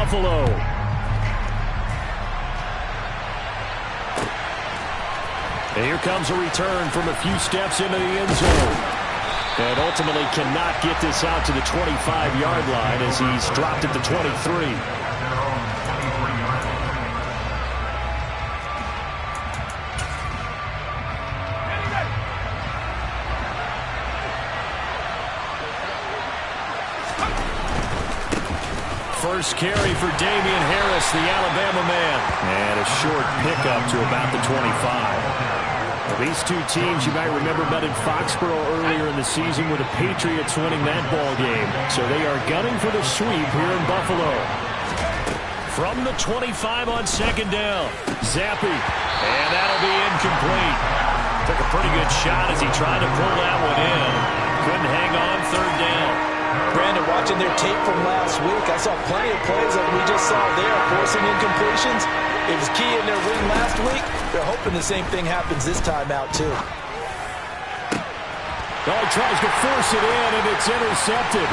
Buffalo. And here comes a return from a few steps into the end zone. And ultimately cannot get this out to the 25-yard line as he's dropped at the 23. First carry for Damian Harris, the Alabama man. And a short pickup to about the 25. Well, these two teams, you might remember, met in Foxborough earlier in the season with the Patriots winning that ball game. So they are gunning for the sweep here in Buffalo. From the 25 on second down, Zappi. And that'll be incomplete. Took a pretty good shot as he tried to pull that one in. Couldn't hang on third down. Brandon, watching their tape from last week, I saw plenty of plays like we just saw there, forcing incompletions. It was key in their win last week. They're hoping the same thing happens this time out, too. Oh, he tries to force it in, and it's intercepted.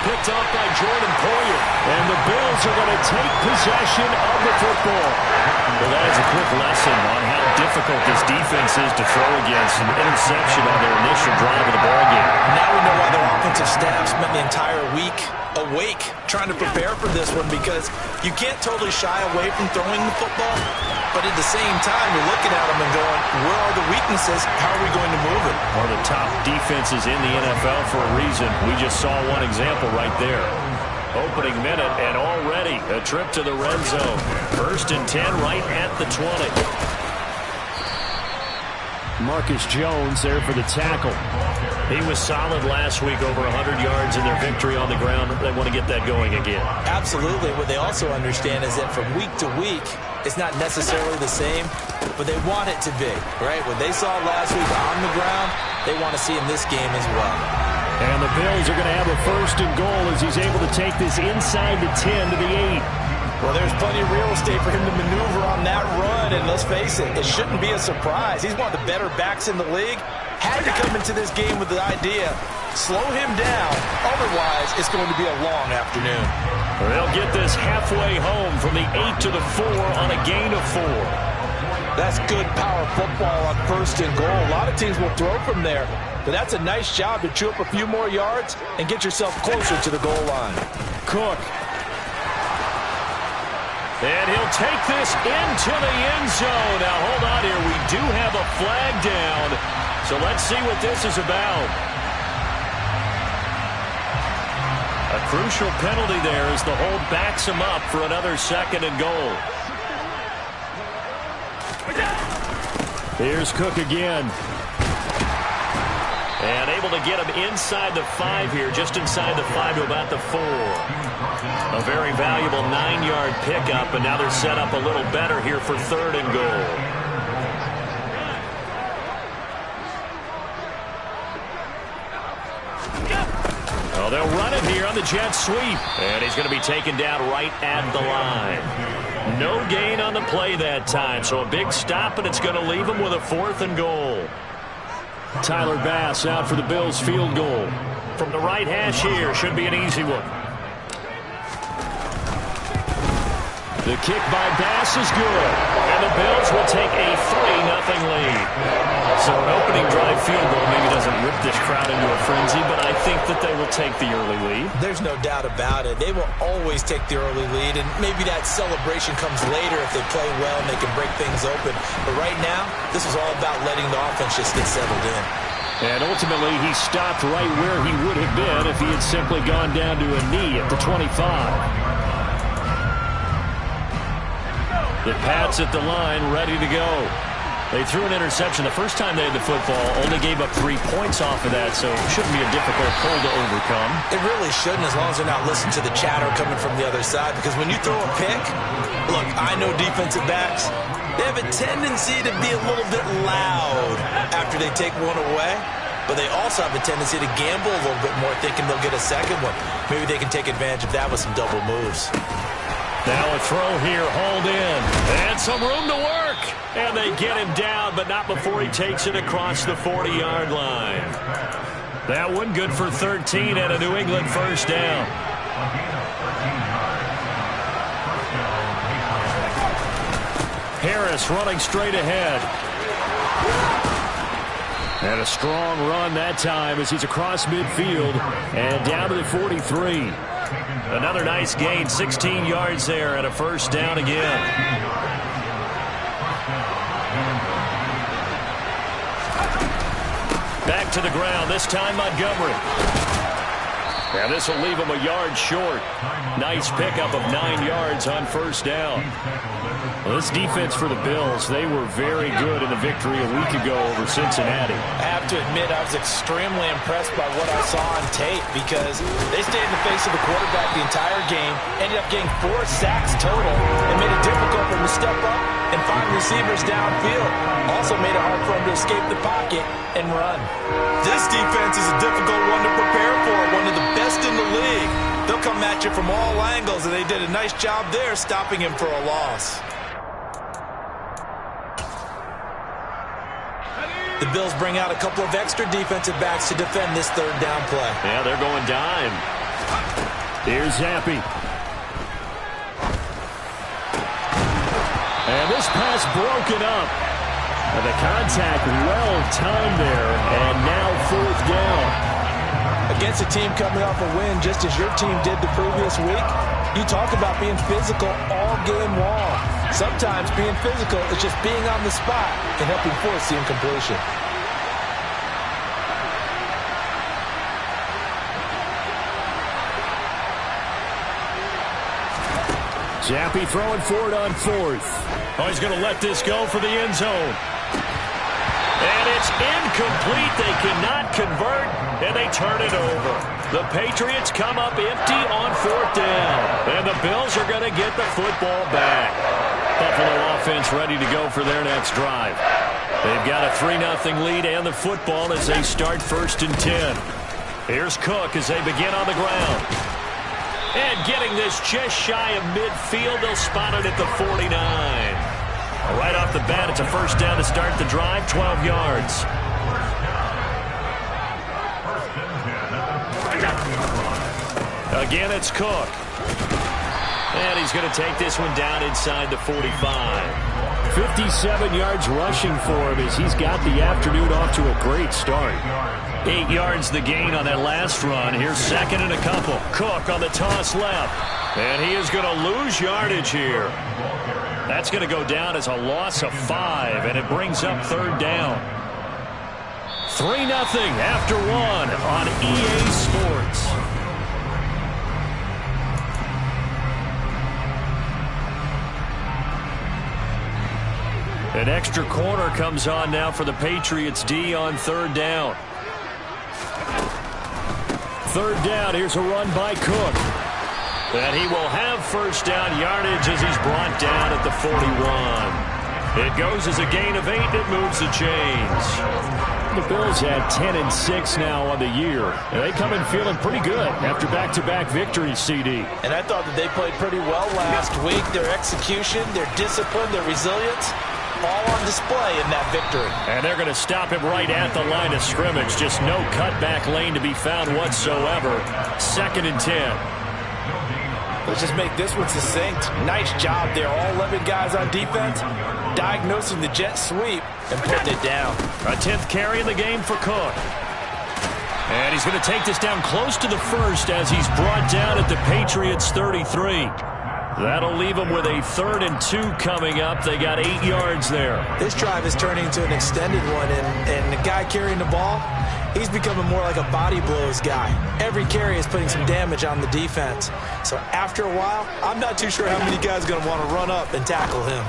Picked off by Jordan Poyer. And the Bills are going to take possession of the football. Well, that is a quick lesson on how difficult this defense is to throw against. An interception on their initial drive of the ballgame. Now we know why their offensive staff spent the entire week awake trying to prepare for this one, because you can't totally shy away from throwing the football, but at the same time you're looking at them and going, where are the weaknesses? How are we going to move it? One of the top defenses in the NFL for a reason. We just saw one example right there. Opening minute, and already a trip to the red zone. First and 10 right at the 20. Marcus Jones there for the tackle. He was solid last week, over 100 yards in their victory on the ground. They want to get that going again. Absolutely. What they also understand is that from week to week, it's not necessarily the same, but they want it to be, right? What they saw last week on the ground, they want to see in this game as well. And the Bills are going to have a first and goal as he's able to take this inside the 10 to the 8. Well, there's plenty of real estate for him to maneuver on that run, and let's face it, it shouldn't be a surprise. He's one of the better backs in the league. Had to come into this game with the idea, slow him down, otherwise it's going to be a long afternoon. They'll get this halfway home from the 8 to the 4 on a gain of 4. That's good power football on first and goal. A lot of teams will throw from there, but that's a nice job to chew up a few more yards and get yourself closer to the goal line. Cook. And he'll take this into the end zone. Now, hold on here. We do have a flag down, so let's see what this is about. A crucial penalty there as the hold backs him up for another second and goal. Here's Cook again. And able to get him inside the 5 here, just inside the 5 to about the 4. A very valuable 9-yard pickup, and now they're set up a little better here for third and goal. Oh, they'll run it here on the jet sweep. And he's going to be taken down right at the line. No gain on the play that time, so a big stop, and it's going to leave him with a 4th and goal. Tyler Bass out for the Bills field goal. From the right hash here, should be an easy one. The kick by Bass is good, and the Bills will take a 3-0 lead. So an opening drive field goal maybe doesn't rip this crowd into a frenzy, but I think that they will take the early lead. There's no doubt about it. They will always take the early lead, and maybe that celebration comes later if they play well and they can break things open. But right now, this is all about letting the offense just get settled in. And ultimately, he stopped right where he would have been if he had simply gone down to a knee at the 25. The Pats at the line, ready to go. They threw an interception the first time they had the football, only gave up 3 points off of that, so it shouldn't be a difficult pull to overcome. It really shouldn't, as long as they're not listening to the chatter coming from the other side, because when you throw a pick, look, I know defensive backs, they have a tendency to be a little bit loud after they take one away, but they also have a tendency to gamble a little bit more, thinking they'll get a second one. Maybe they can take advantage of that with some double moves. Now a throw here, hauled in, and some room to work. And they get him down, but not before he takes it across the 40-yard line. That one good for 13 and a New England first down. Harris running straight ahead. And a strong run that time as he's across midfield and down to the 43. Another nice gain, 16 yards there and a first down again. Back to the ground, this time Montgomery. And this will leave him a yard short. Nice pickup of 9 yards on first down. Well, this defense for the Bills, they were very good in the victory a week ago over Cincinnati. I have to admit, I was extremely impressed by what I saw on tape because they stayed in the face of the quarterback the entire game, ended up getting 4 sacks total, and made it difficult for him to step up and find receivers downfield. Also made it hard for him to escape the pocket and run. This defense is a difficult one to prepare for, one of the best in the league. They'll come at you from all angles, and they did a nice job there stopping him for a loss. The Bills bring out a couple of extra defensive backs to defend this third down play. Yeah, they're going dime. Here's Zappi. And this pass broken up. And the contact well timed there. And now fourth down. Against a team coming off a win just as your team did the previous week, you talk about being physical all game long. Sometimes being physical is just being on the spot and helping force the incompletion. Zappi throwing for it on fourth. Oh, he's going to let this go for the end zone. And it's incomplete. They cannot convert, and they turn it over. The Patriots come up empty on fourth down, and the Bills are going to get the football back. Buffalo offense ready to go for their next drive. They've got a 3-0 lead and the football as they start 1st and 10. Here's Cook as they begin on the ground. And getting this just shy of midfield, they'll spot it at the 49. Right off the bat, it's a first down to start the drive, 12 yards. Again, it's Cook. And he's going to take this one down inside the 45. 57 yards rushing for him as he's got the afternoon off to a great start. 8 yards the gain on that last run. Here's 2nd and a couple. Cook on the toss left. And he is going to lose yardage here. That's going to go down as a loss of 5, and it brings up 3rd down. 3-0 after 1 on EA Sports. An extra corner comes on now for the Patriots D on 3rd down. 3rd down, here's a run by Cook. And he will have first down yardage as he's brought down at the 41. It goes as a gain of 8, and it moves the chains. The Bills had 10-6 now on the year. And they come in feeling pretty good after back-to-back victories, CD. And I thought that they played pretty well last week. Their execution, their discipline, their resilience, all on display in that victory. And they're going to stop him right at the line of scrimmage. Just no cutback lane to be found whatsoever. 2nd and 10. Let's just make this one succinct. Nice job there. All 11 guys on defense diagnosing the jet sweep and putting it down. A 10th carry in the game for Cook. And he's going to take this down close to the 1st as he's brought down at the Patriots 33. That'll leave them with a 3rd and 2 coming up. They got 8 yards there. This drive is turning into an extended one, and the guy carrying the ball, he's becoming more like a body blows guy. Every carry is putting some damage on the defense. So after a while, I'm not too sure how many guys are going to want to run up and tackle him.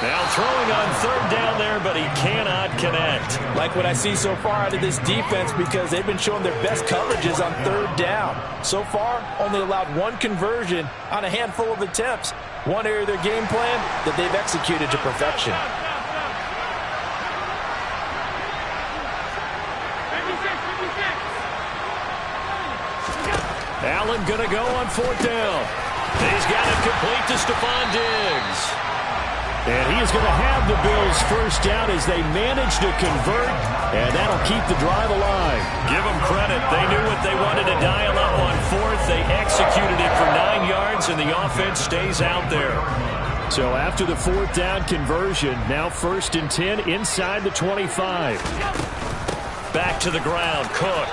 Now throwing on 3rd down there, but he cannot connect. Like what I see so far out of this defense because they've been showing their best coverages on 3rd down. So far, only allowed 1 conversion on a handful of attempts. One area of their game plan that they've executed to perfection. Allen going to go on 4th down. He's got it complete to Stephon Diggs. And he is going to have the Bills first down as they manage to convert, and that'll keep the drive alive. Give them credit. They knew what they wanted to dial up on 4th. They executed it for 9 yards, and the offense stays out there. So after the 4th down conversion, now 1st and 10 inside the 25. Back to the ground, Cook.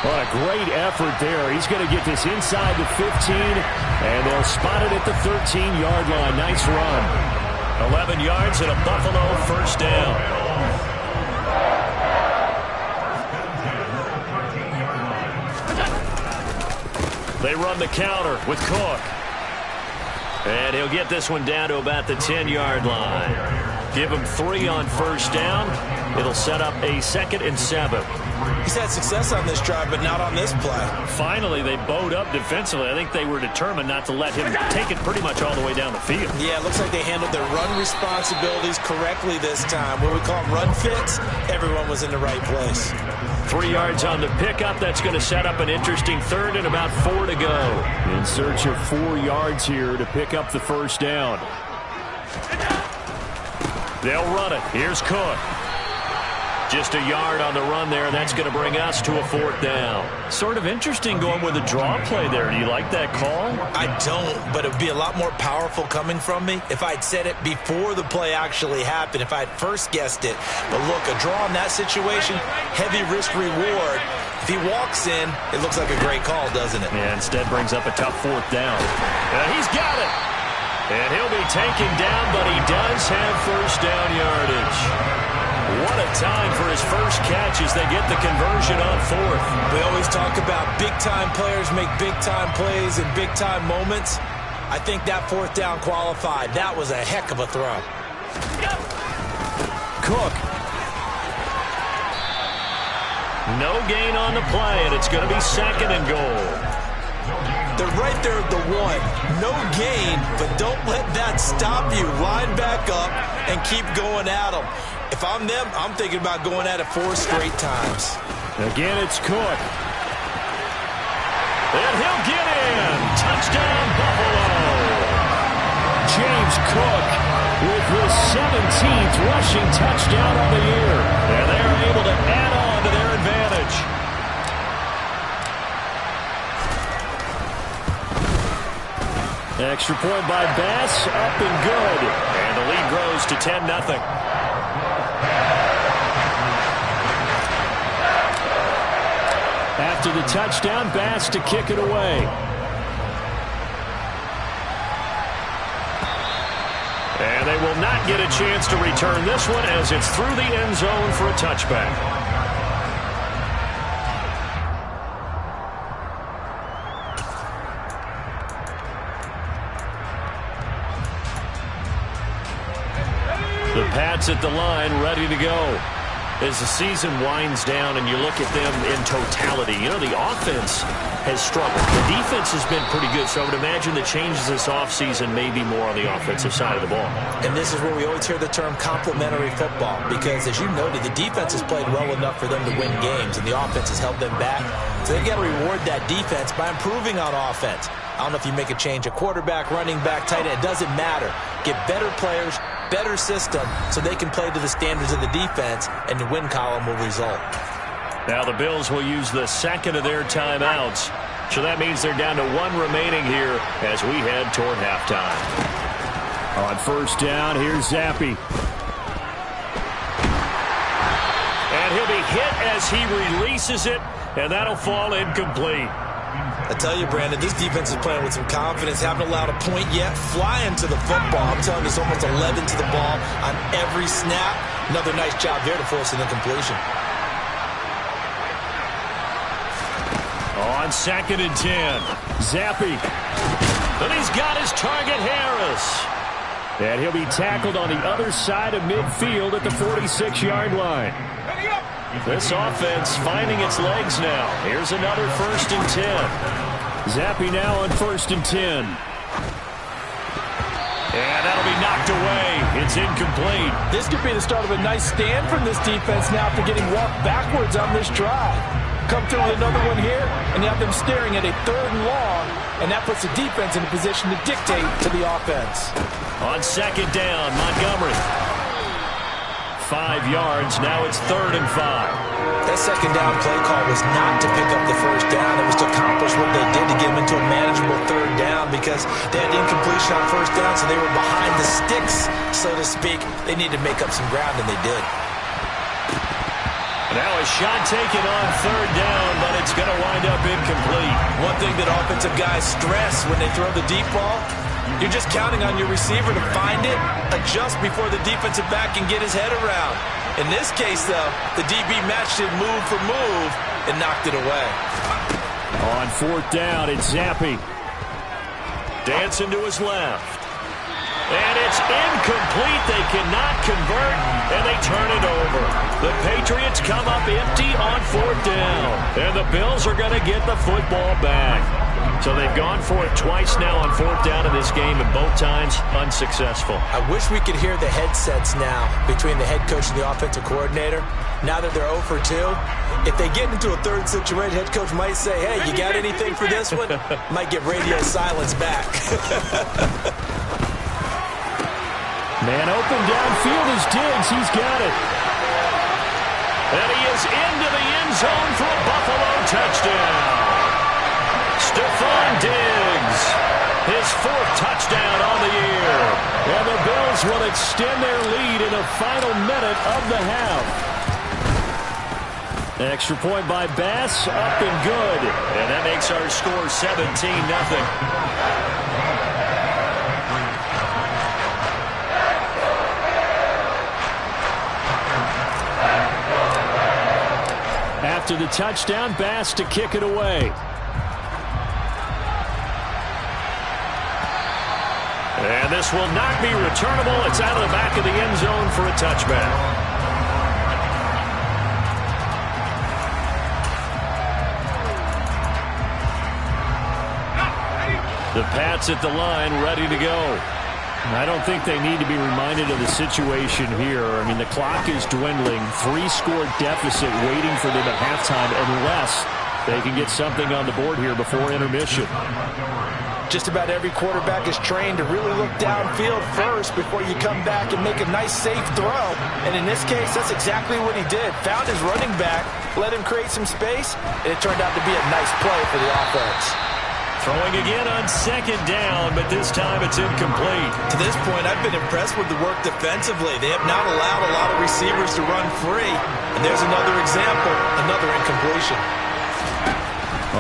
What a great effort there. He's going to get this inside the 15, and they'll spot it at the 13-yard line. Nice run. 11 yards and a Buffalo 1st down. They run the counter with Cook. And he'll get this one down to about the 10-yard line. Give him 3 on 1st down. It'll set up a 2nd and 7. He's had success on this drive, but not on this play. Finally, they bowed up defensively. I think they were determined not to let him take it pretty much all the way down the field. Yeah, it looks like they handled their run responsibilities correctly this time. When we call them run fits, everyone was in the right place. 3 yards on the pickup. That's going to set up an interesting 3rd and about 4 to go. In search of 4 yards here to pick up the 1st down. They'll run it. Here's Cook. Just a yard on the run there. That's going to bring us to a 4th down. Sort of interesting going with a draw play there. Do you like that call? I don't, but it would be a lot more powerful coming from me if I'd said it before the play actually happened, if I'd first guessed it. But look, a draw in that situation, heavy risk reward. If he walks in, it looks like a great call, doesn't it? Yeah, instead brings up a tough 4th down. He's got it. And he'll be taken down, but he does have 1st down yardage. What a time for his first catch as they get the conversion on 4th. We always talk about big-time players make big-time plays in big-time moments. I think that 4th down qualified. That was a heck of a throw. Cook. No gain on the play, and it's going to be 2nd and goal. They're right there at the 1. No gain, but don't let that stop you. Line back up and keep going at them. If I'm them, I'm thinking about going at it 4 straight times. Again, it's Cook. And he'll get in. Touchdown, Buffalo. James Cook with his 17th rushing touchdown on the year. And they're able to add on to their advantage. Extra point by Bass, up and good. And the lead grows to 10-0. After the touchdown, Bass to kick it away. And they will not get a chance to return this one as it's through the end zone for a touchback. The Pats at the line, ready to go. As the season winds down and you look at them in totality, you know, the offense has struggled. The defense has been pretty good, so I would imagine the changes this offseason may be more on the offensive side of the ball. And this is where we always hear the term complementary football, because as you noted, the defense has played well enough for them to win games, and the offense has held them back. So they've got to reward that defense by improving on offense. I don't know if you make a change at quarterback, running back, tight end, it doesn't matter. Get better players, better system, so they can play to the standards of the defense, and the win column will result. Now the Bills will use the 2nd of their timeouts, so that means they're down to 1 remaining here as we head toward halftime. On 1st down, here's Zappi. And he'll be hit as he releases it, and that'll fall incomplete. I tell you, Brandon, this defense is playing with some confidence. Haven't allowed a point yet. Flying to the football. I'm telling you, it's almost 11 to the ball on every snap. Another nice job there to force an incompletion. On 2nd and 10, Zappi. And he's got his target, Harris. And he'll be tackled on the other side of midfield at the 46-yard line. This offense finding its legs now. Here's another 1st and 10. Zappi now on 1st and 10. And that'll be knocked away. It's incomplete. This could be the start of a nice stand from this defense now after getting walked backwards on this drive. Come through with another one here, and you have them staring at a 3rd and long, and that puts the defense in a position to dictate to the offense. On 2nd down, Montgomery. 5 yards. Now it's 3rd and 5. That 2nd down play call was not to pick up the 1st down. It was to accomplish what they did to get them into a manageable 3rd down, because because they had the incompletion on first down, so they were behind the sticks, so to speak. They needed to make up some ground, and they did. Now a shot taken on third down, but it's going to wind up incomplete. One thing that offensive guys stress when they throw the deep ball, you're just counting on your receiver to find it, adjust before the defensive back can get his head around. In this case, though, the DB matched it move for move and knocked it away. On fourth down, it's Zappi. Dancing to his left. And it's incomplete. They cannot convert, and they turn it over. The Patriots come up empty on fourth down, and the Bills are going to get the football back. So they've gone for it twice now on fourth down in this game, and both times unsuccessful. I wish we could hear the headsets now between the head coach and the offensive coordinator. Now that they're 0 for 2, if they get into a third situation, head coach might say, hey, you got anything for this one? Might get radio silence back. Man open downfield is Diggs. He's got it. And he is into the end zone for a Buffalo touchdown. Stephon Diggs, his 4th touchdown on the year. And the Bills will extend their lead in the final minute of the half. Extra point by Bass, up and good. And that makes our score 17-0. After the touchdown, Bass to kick it away. And this will not be returnable. It's out of the back of the end zone for a touchback. The Pats at the line, ready to go. I don't think they need to be reminded of the situation here. I mean, the clock is dwindling. 3-score deficit waiting for them at halftime unless they can get something on the board here before intermission. Just about every quarterback is trained to really look downfield first before you come back and make a nice, safe throw. And in this case, that's exactly what he did. Found his running back, let him create some space, and it turned out to be a nice play for the offense. Throwing again on second down, but this time it's incomplete. To this point, I've been impressed with the work defensively. They have not allowed a lot of receivers to run free. And there's another example, another incompletion.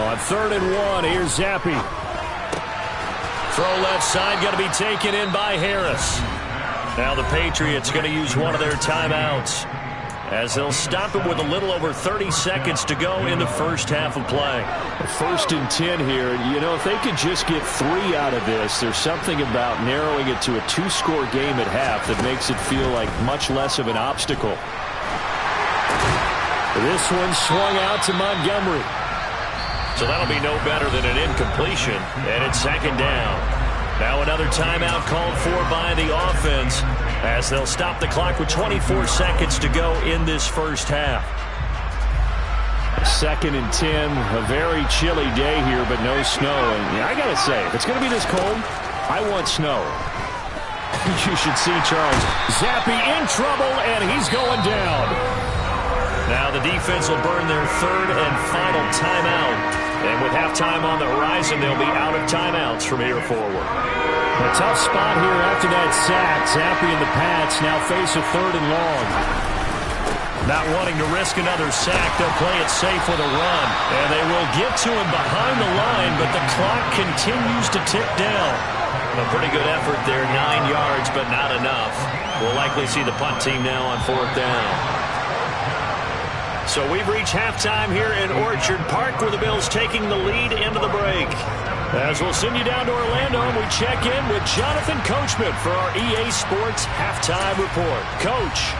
On 3rd and 1, here's Zappi. Throw left side, going to be taken in by Harris. Now the Patriots going to use one of their timeouts, as they'll stop it with a little over 30 seconds to go in the first half of play. 1st and 10 here. You know, if they could just get 3 out of this, there's something about narrowing it to a 2-score game at half that makes it feel like much less of an obstacle. This one swung out to Montgomery. So that'll be no better than an incompletion, and it's 2nd down. Now another timeout called for by the offense, as they'll stop the clock with 24 seconds to go in this first half. 2nd and 10, a very chilly day here, but no snow. And I got to say, if it's going to be this cold, I want snow. You should see Charles Zappi in trouble, and he's going down. Now the defense will burn their 3rd and final timeout. And with halftime on the horizon, they'll be out of timeouts from here forward. A tough spot here after that sack. Zappi and the Pats now face a 3rd and long. Not wanting to risk another sack, they'll play it safe with a run. And they will get to him behind the line, but the clock continues to tick down. A pretty good effort there, 9 yards, but not enough. We'll likely see the punt team now on 4th down. So we've reached halftime here in Orchard Park, where the Bills taking the lead into the break. As we'll send you down to Orlando, and we check in with Jonathan Coachman for our EA Sports Halftime Report. Coach.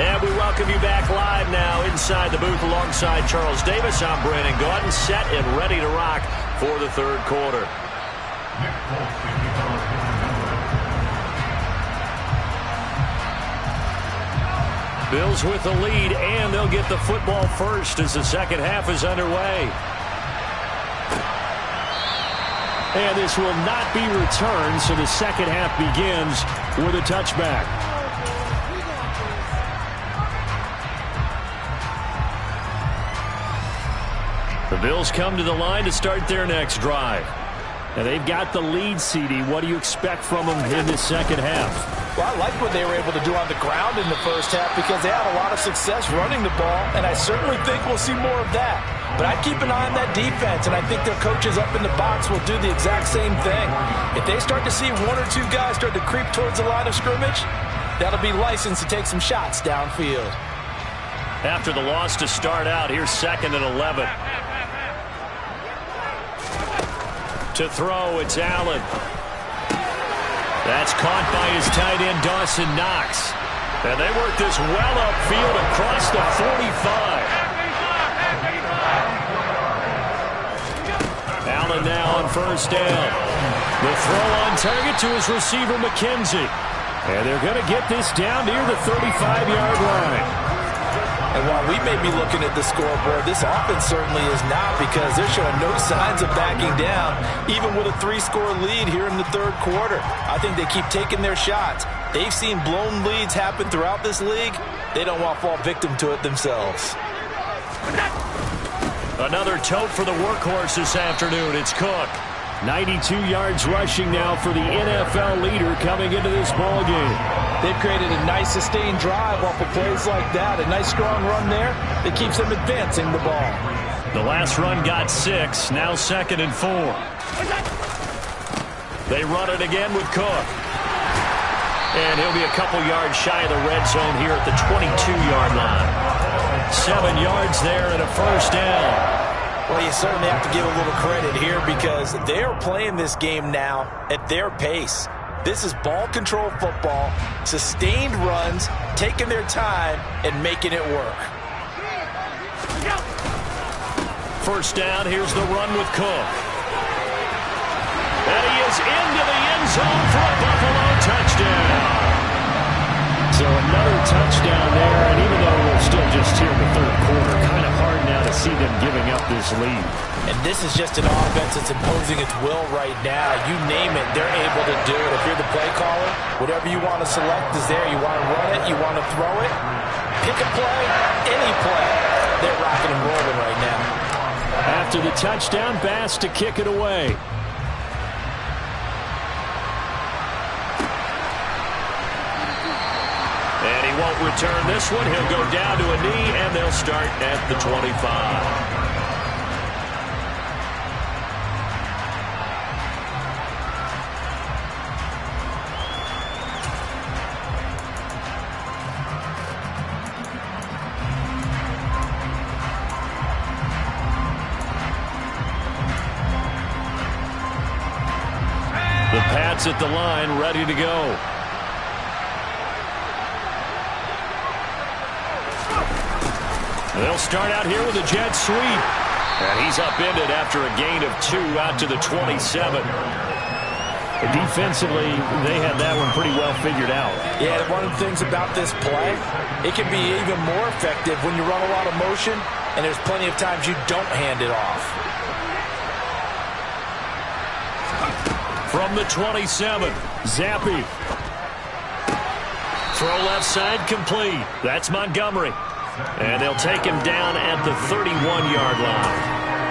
And we welcome you back live now inside the booth alongside Charles Davis. I'm Brandon Gaudin, set and ready to rock for the 3rd quarter. Bills with the lead, and they'll get the football first as the second half is underway. And this will not be returned, so the second half begins with a touchback. The Bills come to the line to start their next drive. And they've got the lead, CD. What do you expect from them in this second half? Well, I like what they were able to do on the ground in the first half because they had a lot of success running the ball, and I certainly think we'll see more of that. But I'd keep an eye on that defense, and I think their coaches up in the box will do the exact same thing. If they start to see one or two guys start to creep towards the line of scrimmage, that'll be licensed to take some shots downfield. After the loss to start out, here's 2nd and 11. To throw, it's Allen. That's caught by his tight end, Dawson Knox. And they work this well upfield across the 45. Allen now on first down. The throw on target to his receiver, McKenzie. And they're going to get this down near the 35-yard line. And while we may be looking at the scoreboard, this offense certainly is not, because they're showing no signs of backing down, even with a 3-score lead here in the third quarter. I think they keep taking their shots. They've seen blown leads happen throughout this league. They don't want to fall victim to it themselves. Another tote for the workhorse this afternoon. It's Cook. 92 yards rushing now for the NFL leader coming into this ball game. They've created a nice sustained drive off of plays like that. A nice strong run there that keeps them advancing the ball. The last run got 6. Now 2nd and 4. They run it again with Cook. And he'll be a couple yards shy of the red zone here at the 22-yard line. 7 yards there and a first down. Well, you certainly have to give a little credit here because they're playing this game now at their pace. This is ball control football, sustained runs, taking their time, and making it work. First down, here's the run with Cook. And he is into the end zone for a Buffalo touchdown. So another touchdown there, and even though we're still just here in the third quarter, kind of hard now to see them giving up this lead. And this is just an offense that's imposing its will right now. You name it, they're able to do it. If you're the play caller, whatever you want to select is there. You want to run it, you want to throw it, pick a play, any play. They're rocking and rolling right now. After the touchdown, Bass to kick it away. And he won't return this one. He'll go down to a knee, and they'll start at the 25. The Pats at the line, ready to go. They'll start out here with a jet sweep. And he's upended after a gain of 2 out to the 27. Defensively, they had that one pretty well figured out. Yeah, one of the things about this play, it can be even more effective when you run a lot of motion, and there's plenty of times you don't hand it off. From the 27, Zappi. Throw left side complete. That's Montgomery. And they'll take him down at the 31-yard line.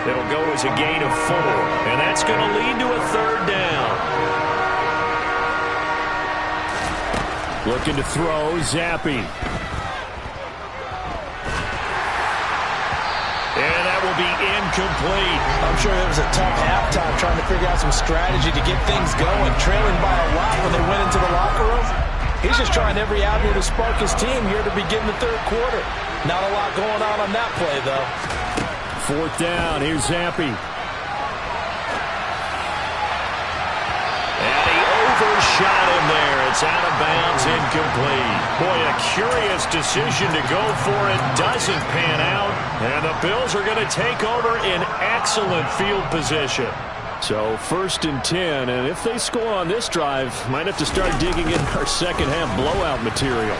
It'll go as a gain of 4. And that's going to lead to a third down. Looking to throw, Zappi. And that will be incomplete. I'm sure it was a tough halftime trying to figure out some strategy to get things going, trailing by a lot when they went into the locker room. He's just trying every avenue to spark his team here to begin the third quarter. Not a lot going on that play, though. Fourth down. Here's Zappi. And he overshot him there. It's out of bounds, incomplete. Boy, a curious decision to go for it. Doesn't pan out. And the Bills are going to take over in excellent field position. So 1st and 10, and if they score on this drive, might have to start digging in our second half blowout material.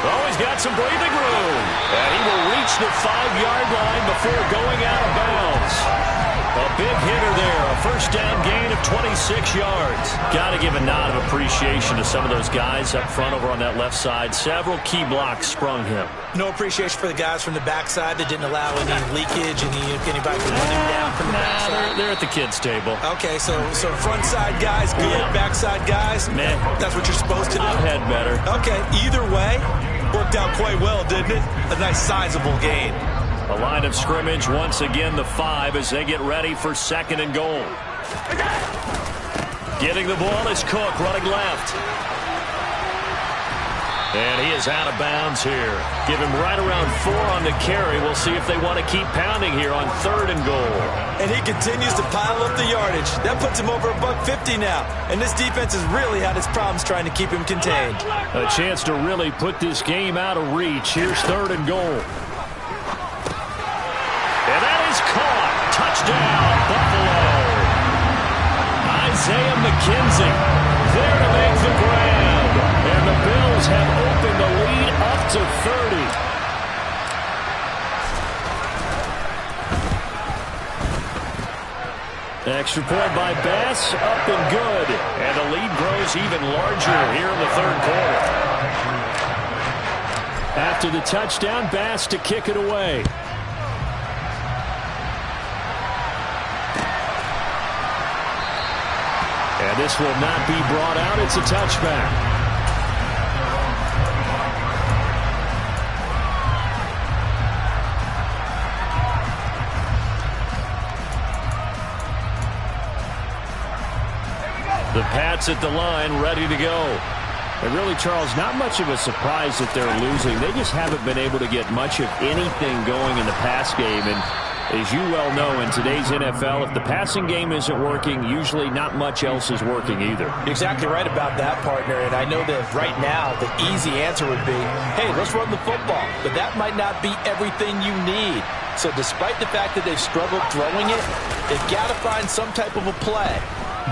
Oh, he's got some breathing room. And he will reach the 5-yard line before going out of bounds. A big hitter there. A first down gain of 26 yards. Got to give a nod of appreciation to some of those guys up front over on that left side. Several key blocks sprung him. No appreciation for the guys from the backside that didn't allow any leakage, anybody to run him down from the backside. They're at the kids' table. Okay, so front side guys good, backside guys, man, that's what you're supposed to do. I've had better. Okay, either way, worked out quite well, didn't it? A nice sizable gain. A line of scrimmage once again, the 5 as they get ready for 2nd and goal. Getting the ball is Cook running left. And he is out of bounds here. Give him right around 4 on the carry. We'll see if they want to keep pounding here on 3rd and goal. And he continues to pile up the yardage. That puts him over $150 now. And this defense has really had its problems trying to keep him contained. A chance to really put this game out of reach. Here's 3rd and goal. And that is caught. Touchdown, Buffalo. Isaiah McKenzie there to make the grab. And the Bills have opened the lead up to 30. Extra point by Bass, up and good. And the lead grows even larger here in the 3rd quarter. After the touchdown, Bass to kick it away. And this will not be brought out. It's a touchback. The Pats at the line, ready to go. And really, Charles, not much of a surprise that they're losing. They just haven't been able to get much of anything going in the pass game. And as you well know, in today's NFL, if the passing game isn't working, usually not much else is working either. You're exactly right about that, partner. And I know that right now the easy answer would be, hey, let's run the football. But that might not be everything you need. So despite the fact that they've struggled throwing it, they've got to find some type of a play,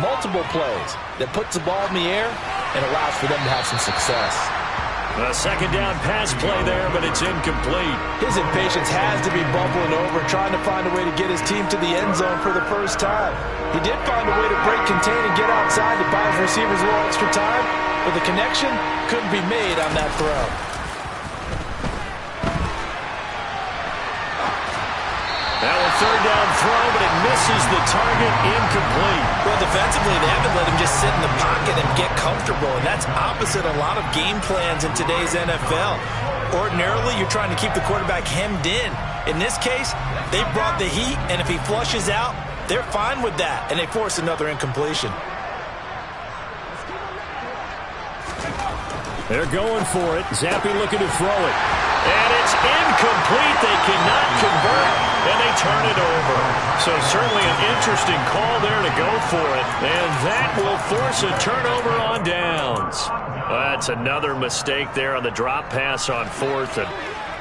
multiple plays, that puts the ball in the air and allows for them to have some success. A 2nd down pass play there, but it's incomplete. His impatience has to be bubbling over, trying to find a way to get his team to the end zone for the first time. He did find a way to break, contain, and get outside to buy his receivers a little extra time, but the connection couldn't be made on that throw. Now a 3rd down throw, but it misses the target, incomplete. Well, defensively, they haven't let him just sit in the pocket and get comfortable, and that's opposite a lot of game plans in today's NFL. Ordinarily, you're trying to keep the quarterback hemmed in. In this case, they brought the heat, and if he flushes out, they're fine with that, and they force another incompletion. They're going for it. Zappi looking to throw it. And it's incomplete. They cannot convert, and they turn it over. So certainly an interesting call there to go for it. And that will force a turnover on downs. That's another mistake there on the drop pass on 4th. And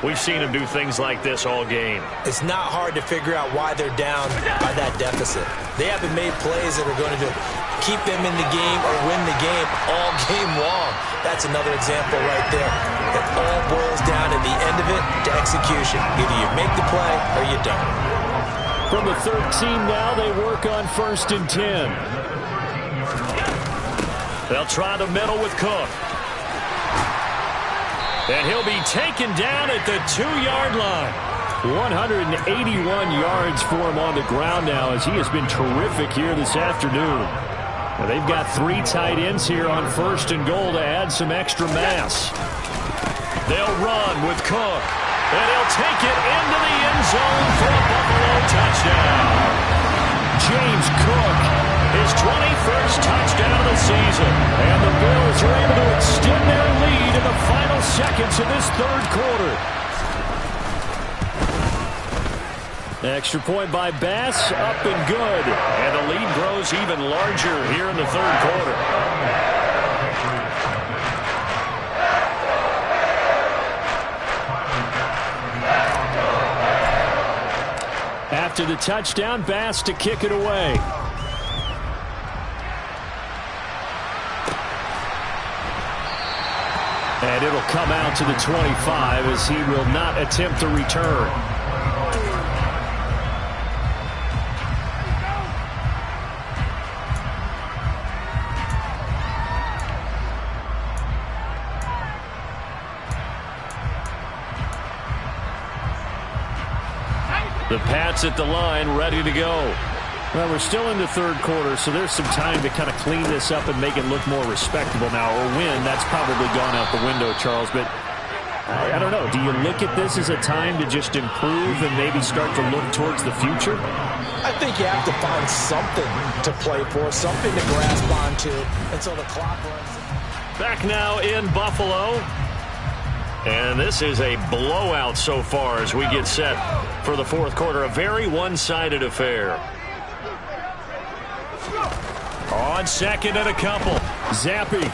we've seen him do things like this all game. It's not hard to figure out why they're down by that deficit. They haven't made plays that are going to keep them in the game or win the game all game long. That's another example right there. It all boils down at the end of it to execution. Either you make the play or you don't. From the 13 now, they work on 1st and 10. They'll try the middle with Cook. And he'll be taken down at the 2-yard line. 181 yards for him on the ground now, as he has been terrific here this afternoon. Well, they've got 3 tight ends here on 1st and goal to add some extra mass. They'll run with Cook, and he'll take it into the end zone for a Buffalo touchdown. James Cook, his 21st touchdown of the season. And the Bills are able to extend their lead in the final seconds of this 3rd quarter. Extra point by Bass, up and good. And the lead grows even larger here in the 3rd quarter. After the touchdown, Bass to kick it away. And it'll come out to the 25 as he will not attempt to return. The Pats at the line, ready to go. Well, we're still in the third quarter, so there's some time to kind of clean this up and make it look more respectable now. Or win, that's probably gone out the window, Charles. But I don't know. Do you look at this as a time to just improve and maybe start to look towards the future? I think you have to find something to play for, something to grasp onto until the clock runs. Back now in Buffalo. And this is a blowout so far as we get set for the fourth quarter. A very one-sided affair. On second and a couple. Zappi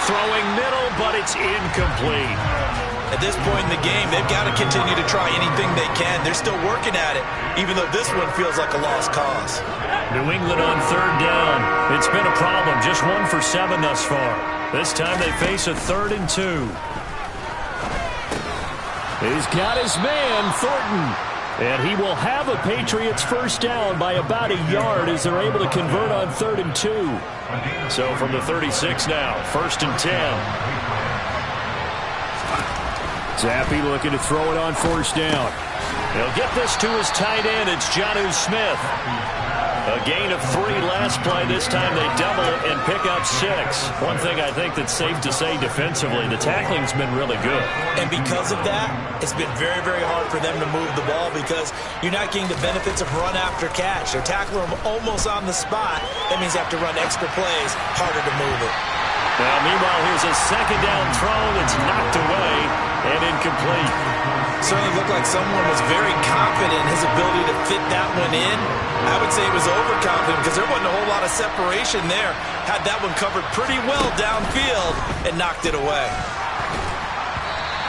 throwing middle, but it's incomplete. At this point in the game, they've got to continue to try anything they can. They're still working at it, even though this one feels like a lost cause. New England on third down. It's been a problem. Just 1 for 7 thus far. This time they face a 3rd and 2. He's got his man, Thornton. And he will have a Patriots first down by about a yard as they're able to convert on 3rd and 2. So from the 36 now, 1st and 10. Zappi looking to throw it on 4th down. He'll get this to his tight end. It's Jonnu Smith. A gain of 3 last play. This time they double it and pick up 6. One thing I think that's safe to say defensively, the tackling's been really good. And because of that, it's been very, very hard for them to move the ball because you're not getting the benefits of run after catch. They're tackling them almost on the spot. That means they have to run extra plays, harder to move it. Now, meanwhile, here's a 2nd down throw that's knocked away and incomplete. Certainly looked like someone was very confident in his ability to fit that one in. I would say he was overconfident because there wasn't a whole lot of separation there. Had that one covered pretty well downfield and knocked it away.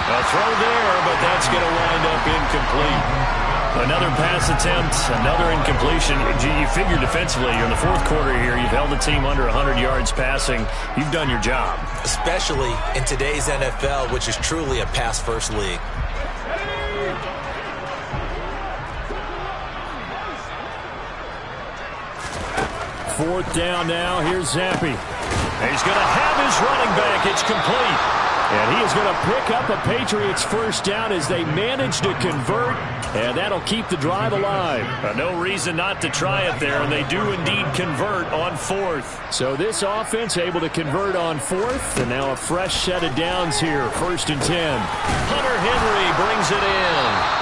A throw there, but that's going to wind up incomplete. Another pass attempt, another incompletion. You figure defensively, you're in the fourth quarter here. You've held the team under 100 yards passing. You've done your job. Especially in today's NFL, which is truly a pass-first league. Fourth down now. Here's Zappi. He's going to have his running back. It's complete. And he is going to pick up a Patriots first down as they manage to convert. And that'll keep the drive alive. No reason not to try it there. And they do indeed convert on 4th. So this offense able to convert on 4th. And now a fresh set of downs here. 1st and 10. Hunter Henry brings it in.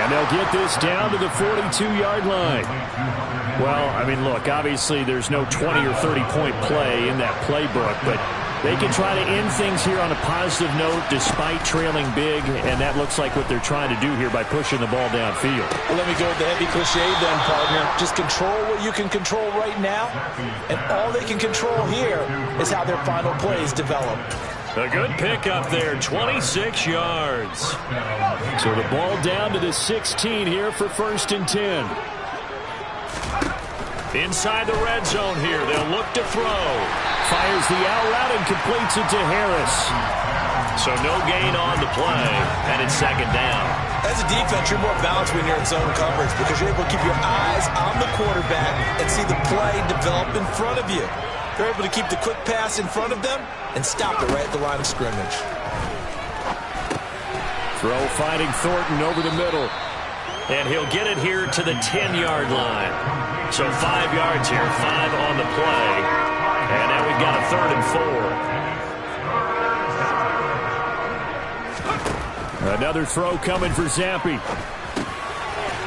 And they'll get this down to the 42-yard line. Well, I mean, look, obviously there's no 20 or 30-point play in that playbook, but they can try to end things here on a positive note despite trailing big, and that looks like what they're trying to do here by pushing the ball downfield. Well, let me go with the heavy cliche then, partner. Just control what you can control right now, and all they can control here is how their final plays develop. A good pickup there, 26 yards. So the ball down to the 16 here for 1st and 10. Inside the red zone here, they'll look to throw. Fires the out route and completes it to Harris. So no gain on the play, and it's 2nd down. As a defense, you're more balanced when you're in zone coverage because you're able to keep your eyes on the quarterback and see the play develop in front of you. They're able to keep the quick pass in front of them and stop it right at the line of scrimmage. Throw finding Thornton over the middle. And he'll get it here to the 10-yard line. So 5 yards here, 5 on the play. And now we've got a 3rd and 4. Another throw coming for Zappi.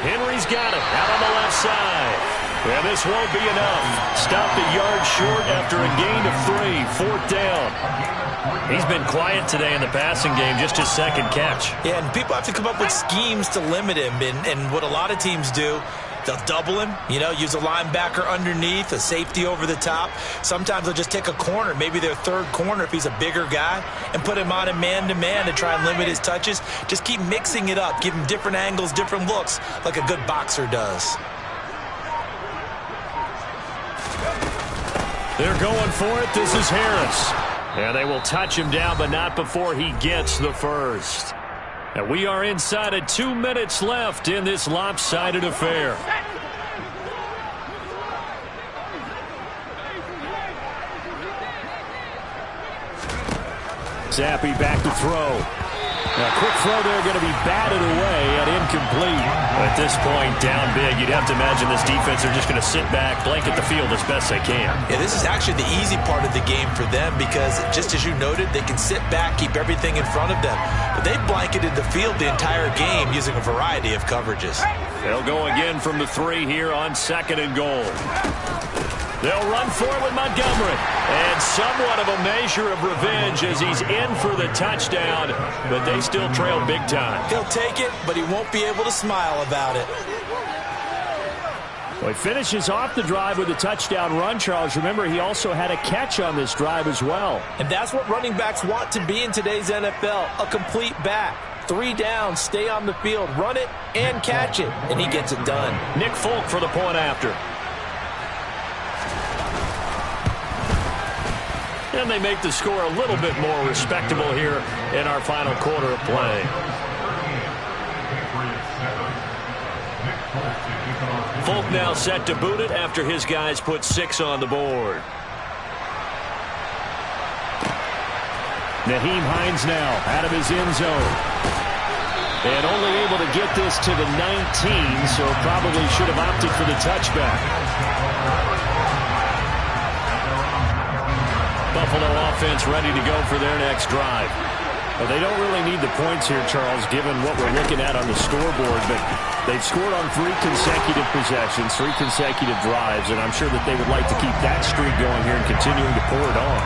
Henry's got it out on the left side. And this won't be enough. Stopped a yard short after a gain of 3. 4th down. He's been quiet today in the passing game, just his 2nd catch. Yeah, and people have to come up with schemes to limit him. And what a lot of teams do, they'll double him, use a linebacker underneath, a safety over the top. Sometimes they'll just take a corner, maybe their 3rd corner if he's a bigger guy, and put him on a man-to-man to try and limit his touches. Just keep mixing it up, give him different angles, different looks, like a good boxer does. They're going for it. This is Harris. And they will touch him down, but not before he gets the first. And we are inside of 2 minutes left in this lopsided affair. Zappi back to throw. Now, quick throw there, going to be batted away and incomplete. At this point, down big, you'd have to imagine this defense are just going to sit back, blanket the field as best they can. Yeah, this is actually the easy part of the game for them because, just as you noted, they can sit back, keep everything in front of them. But they've blanketed the field the entire game using a variety of coverages. They'll go again from the 3 here on 2nd and goal. They'll run for it with Montgomery. And somewhat of a measure of revenge as he's in for the touchdown, but they still trail big time. He'll take it, but he won't be able to smile about it. Well, he finishes off the drive with a touchdown run, Charles. Remember, he also had a catch on this drive as well. And that's what running backs want to be in today's NFL, a complete back. 3 down, stay on the field, run it, and catch it. And he gets it done. Nick Folk for the point after. And they make the score a little bit more respectable here in our final quarter of play. Folk now set to boot it after his guys put 6 on the board. Nyheim Hines now out of his end zone. And only able to get this to the 19, so probably should have opted for the touchback. Buffalo offense ready to go for their next drive. Well, they don't really need the points here, Charles, given what we're looking at on the scoreboard, but they've scored on 3 consecutive possessions, 3 consecutive drives, and I'm sure that they would like to keep that streak going here and continuing to pour it on.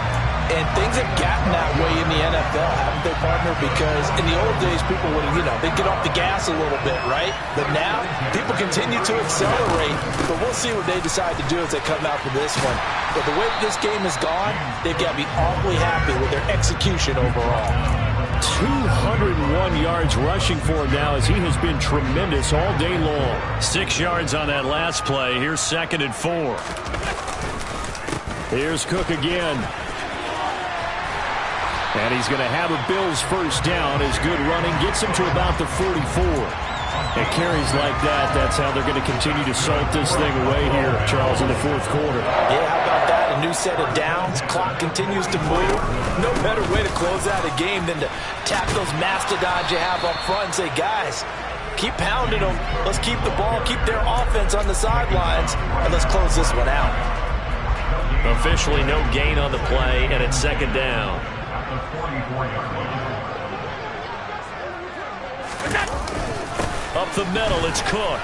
And things have gotten that way in the NFL, haven't they, partner? Because in the old days, people would, they'd get off the gas a little bit, right? But now, people continue to accelerate. But we'll see what they decide to do as they come out for this one. But the way this game has gone, they've got to be awfully happy with their execution overall. 201 yards rushing for him now as he has been tremendous all day long. 6 yards on that last play. Here's 2nd and 4. Here's Cook again. And he's going to have a Bills first down as good running gets him to about the 44. And carries like that, that's how they're going to continue to salt this thing away here, Charles, in the 4th quarter. Yeah, how about that? A new set of downs. Clock continues to move. No better way to close out a game than to tap those mastodons you have up front and say, guys, keep pounding them. Let's keep the ball, keep their offense on the sidelines, and let's close this one out. Officially no gain on the play, and it's 2nd down. Up the middle, it's Cook.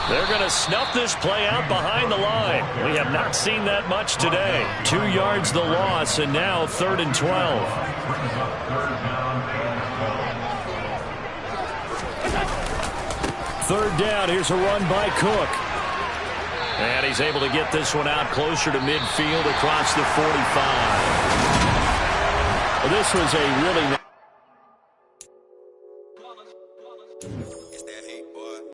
They're going to snuff this play out behind the line. We have not seen that much today. 2 yards the loss, and now 3rd and 12. Third down, here's a run by Cook. And he's able to get this one out closer to midfield across the 45. Well, this was a really